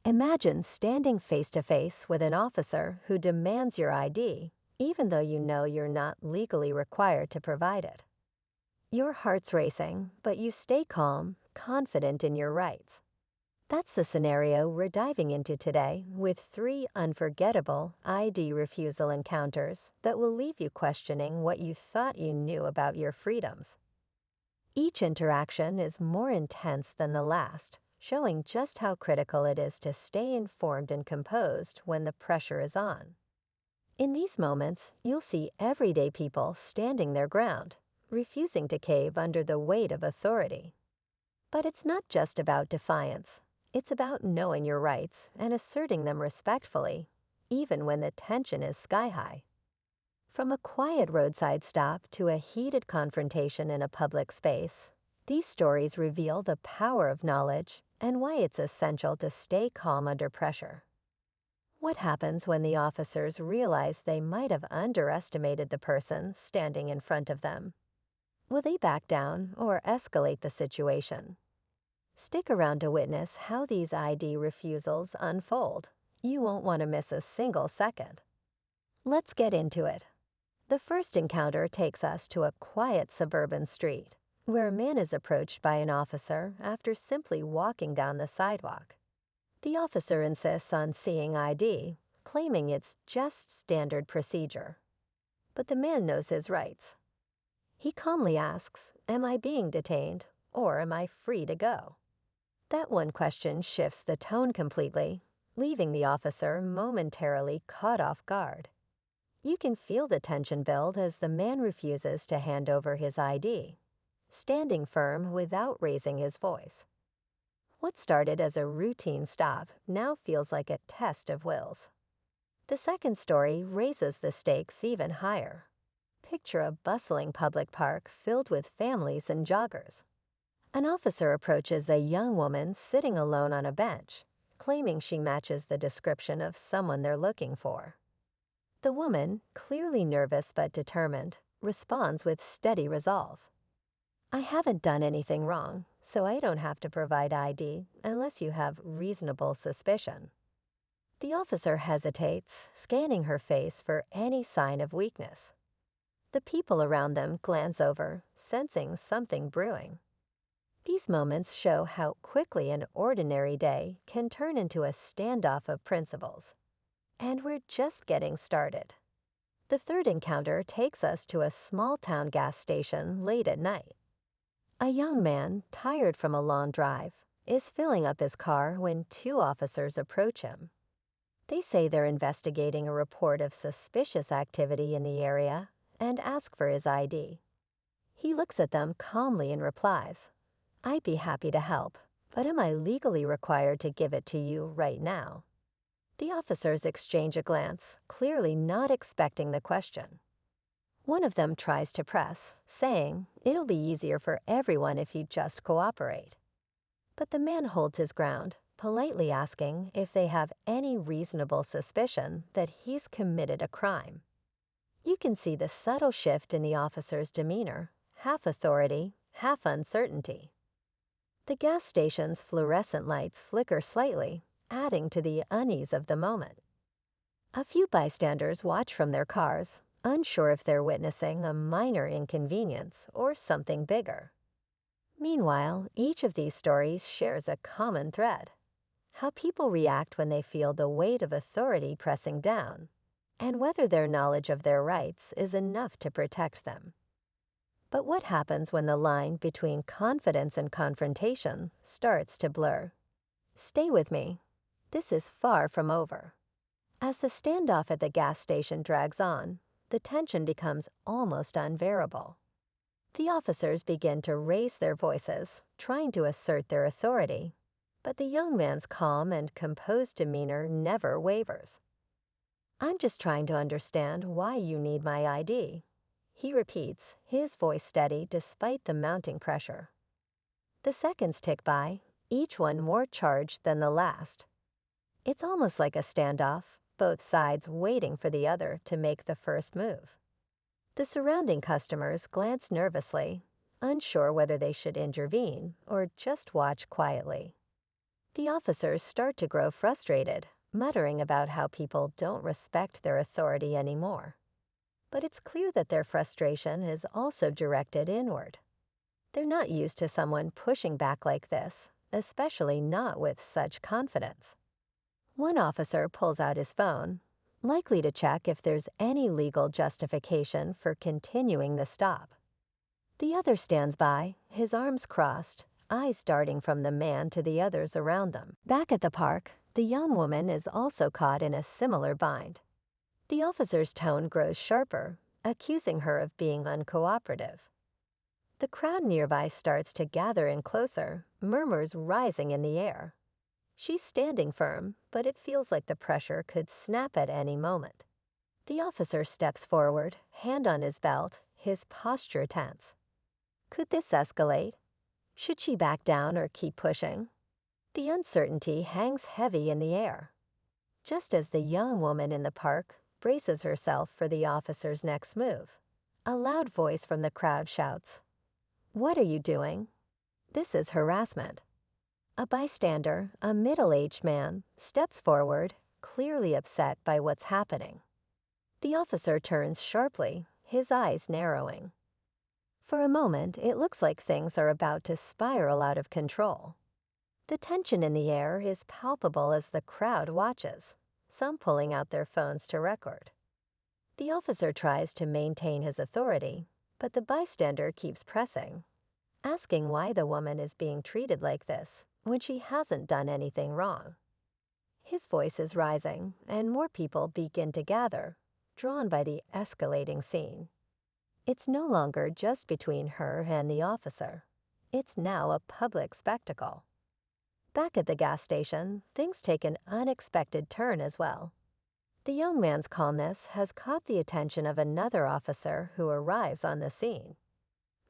Imagine standing face to face with an officer who demands your ID, even though you know you're not legally required to provide it. Your heart's racing, but you stay calm, confident in your rights. That's the scenario we're diving into today with 3 unforgettable ID refusal encounters that will leave you questioning what you thought you knew about your freedoms. Each interaction is more intense than the last, showing just how critical it is to stay informed and composed when the pressure is on. In these moments, you'll see everyday people standing their ground, refusing to cave under the weight of authority. But it's not just about defiance. It's about knowing your rights and asserting them respectfully, even when the tension is sky high. From a quiet roadside stop to a heated confrontation in a public space, these stories reveal the power of knowledge and why it's essential to stay calm under pressure. What happens when the officers realize they might have underestimated the person standing in front of them? Will they back down or escalate the situation? Stick around to witness how these ID refusals unfold. You won't want to miss a single second. Let's get into it. The first encounter takes us to a quiet suburban street, where a man is approached by an officer after simply walking down the sidewalk. The officer insists on seeing ID, claiming it's just standard procedure. But the man knows his rights. He calmly asks, "Am I being detained, or am I free to go?" That one question shifts the tone completely, leaving the officer momentarily caught off guard. You can feel the tension build as the man refuses to hand over his ID, standing firm without raising his voice. What started as a routine stop now feels like a test of wills. The second story raises the stakes even higher. Picture a bustling public park filled with families and joggers. An officer approaches a young woman sitting alone on a bench, claiming she matches the description of someone they're looking for. The woman, clearly nervous but determined, responds with steady resolve. "I haven't done anything wrong, so I don't have to provide ID unless you have reasonable suspicion." The officer hesitates, scanning her face for any sign of weakness. The people around them glance over, sensing something brewing. These moments show how quickly an ordinary day can turn into a standoff of principles. And we're just getting started. The third encounter takes us to a small-town gas station late at night. A young man, tired from a long drive, is filling up his car when 2 officers approach him. They say they're investigating a report of suspicious activity in the area and ask for his ID. He looks at them calmly and replies, "I'd be happy to help, but am I legally required to give it to you right now?" The officers exchange a glance, clearly not expecting the question. One of them tries to press, saying, "It'll be easier for everyone if you just cooperate." But the man holds his ground, politely asking if they have any reasonable suspicion that he's committed a crime. You can see the subtle shift in the officer's demeanor, half authority, half uncertainty. The gas station's fluorescent lights flicker slightly, adding to the unease of the moment. A few bystanders watch from their cars, unsure if they're witnessing a minor inconvenience or something bigger. Meanwhile, each of these stories shares a common thread: how people react when they feel the weight of authority pressing down, and whether their knowledge of their rights is enough to protect them. But what happens when the line between confidence and confrontation starts to blur? Stay with me. This is far from over. As the standoff at the gas station drags on, the tension becomes almost unbearable. The officers begin to raise their voices, trying to assert their authority, but the young man's calm and composed demeanor never wavers. "I'm just trying to understand why you need my ID," he repeats, his voice steady despite the mounting pressure. The seconds tick by, each one more charged than the last. It's almost like a standoff, both sides waiting for the other to make the first move. The surrounding customers glance nervously, unsure whether they should intervene or just watch quietly. The officers start to grow frustrated, muttering about how people don't respect their authority anymore. But it's clear that their frustration is also directed inward. They're not used to someone pushing back like this, especially not with such confidence. One officer pulls out his phone, likely to check if there's any legal justification for continuing the stop. The other stands by, his arms crossed, eyes darting from the man to the others around them. Back at the park, the young woman is also caught in a similar bind. The officer's tone grows sharper, accusing her of being uncooperative. The crowd nearby starts to gather in closer, murmurs rising in the air. She's standing firm, but it feels like the pressure could snap at any moment. The officer steps forward, hand on his belt, his posture tense. Could this escalate? Should she back down or keep pushing? The uncertainty hangs heavy in the air. Just as the young woman in the park braces herself for the officer's next move, a loud voice from the crowd shouts, "What are you doing?" This is harassment. A bystander, a middle-aged man, steps forward, clearly upset by what's happening. The officer turns sharply, his eyes narrowing. For a moment, it looks like things are about to spiral out of control. The tension in the air is palpable as the crowd watches, some pulling out their phones to record. The officer tries to maintain his authority, but the bystander keeps pressing, asking why the woman is being treated like this when she hasn't done anything wrong. His voice is rising, and more people begin to gather, drawn by the escalating scene. It's no longer just between her and the officer. It's now a public spectacle. Back at the gas station, things take an unexpected turn as well. The young man's calmness has caught the attention of another officer who arrives on the scene.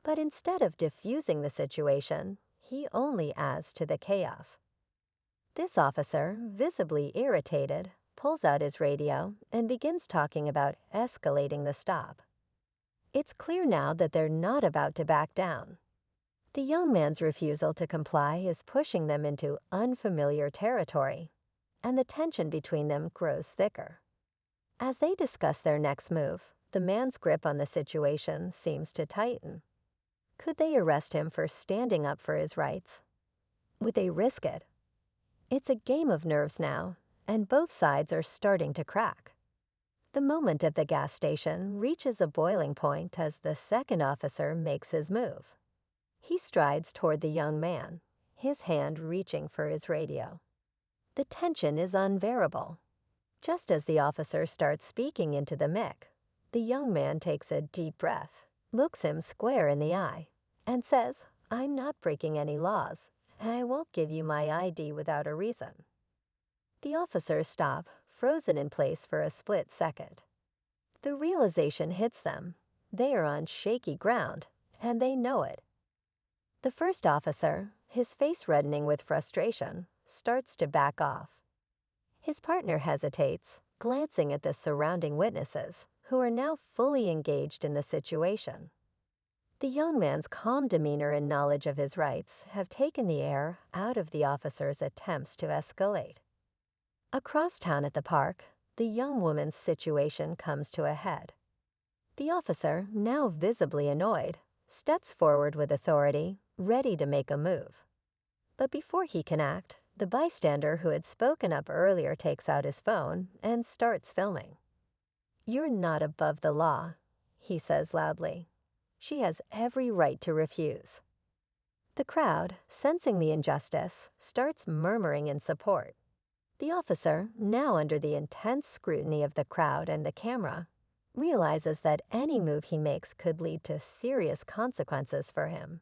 But instead of diffusing the situation, he only adds to the chaos. This officer, visibly irritated, pulls out his radio and begins talking about escalating the stop. It's clear now that they're not about to back down. The young man's refusal to comply is pushing them into unfamiliar territory, and the tension between them grows thicker. As they discuss their next move, the man's grip on the situation seems to tighten. Could they arrest him for standing up for his rights? Would they risk it? It's a game of nerves now, and both sides are starting to crack. The moment at the gas station reaches a boiling point as the second officer makes his move. He strides toward the young man, his hand reaching for his radio. The tension is unbearable. Just as the officer starts speaking into the mic, the young man takes a deep breath, looks him square in the eye, and says, "I'm not breaking any laws, and I won't give you my ID without a reason." The officers stop, frozen in place for a split second. The realization hits them. They are on shaky ground, and they know it. The first officer, his face reddening with frustration, starts to back off. His partner hesitates, glancing at the surrounding witnesses, who are now fully engaged in the situation. The young man's calm demeanor and knowledge of his rights have taken the air out of the officer's attempts to escalate. Across town at the park, the young woman's situation comes to a head. The officer, now visibly annoyed, steps forward with authority, ready to make a move. But before he can act, the bystander who had spoken up earlier takes out his phone and starts filming. "You're not above the law," he says loudly. "She has every right to refuse." The crowd, sensing the injustice, starts murmuring in support. The officer, now under the intense scrutiny of the crowd and the camera, realizes that any move he makes could lead to serious consequences for him.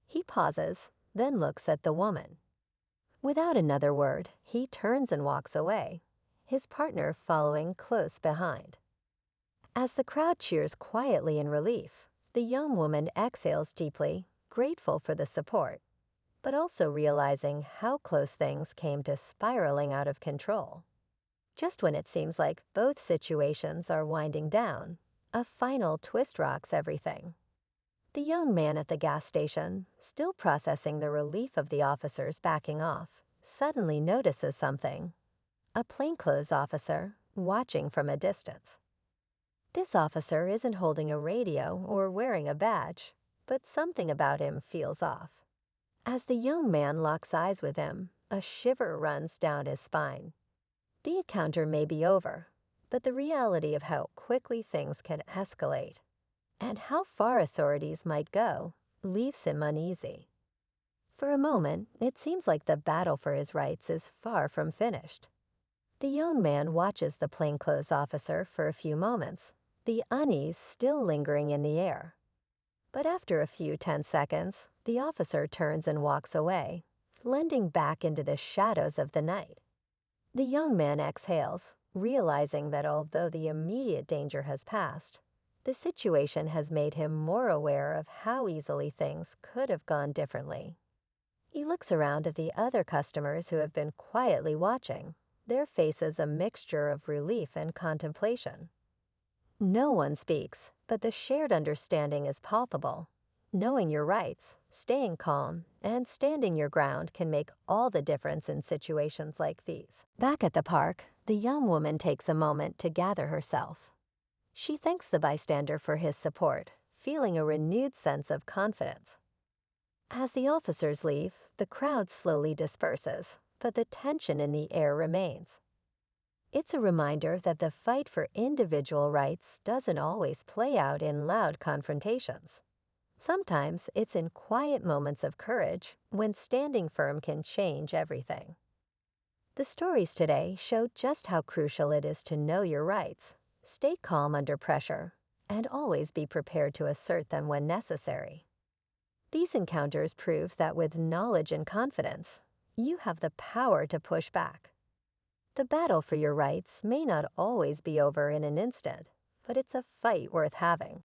He pauses, then looks at the woman. Without another word, he turns and walks away, his partner following close behind. As the crowd cheers quietly in relief, the young woman exhales deeply, grateful for the support, but also realizing how close things came to spiraling out of control. Just when it seems like both situations are winding down, a final twist rocks everything. The young man at the gas station, still processing the relief of the officers backing off, suddenly notices something: a plainclothes officer watching from a distance. This officer isn't holding a radio or wearing a badge, but something about him feels off. As the young man locks eyes with him, a shiver runs down his spine. The encounter may be over, but the reality of how quickly things can escalate and how far authorities might go leaves him uneasy. For a moment, it seems like the battle for his rights is far from finished. The young man watches the plainclothes officer for a few moments, the unease still lingering in the air. But after a few tense seconds, the officer turns and walks away, blending back into the shadows of the night. The young man exhales, realizing that although the immediate danger has passed, the situation has made him more aware of how easily things could have gone differently. He looks around at the other customers who have been quietly watching, their faces a mixture of relief and contemplation. No one speaks, but the shared understanding is palpable. Knowing your rights, staying calm, and standing your ground can make all the difference in situations like these. Back at the park, the young woman takes a moment to gather herself. She thanks the bystander for his support, feeling a renewed sense of confidence. As the officers leave, the crowd slowly disperses, but the tension in the air remains. It's a reminder that the fight for individual rights doesn't always play out in loud confrontations. Sometimes it's in quiet moments of courage when standing firm can change everything. The stories today show just how crucial it is to know your rights, stay calm under pressure, and always be prepared to assert them when necessary. These encounters prove that with knowledge and confidence, you have the power to push back. The battle for your rights may not always be over in an instant, but it's a fight worth having.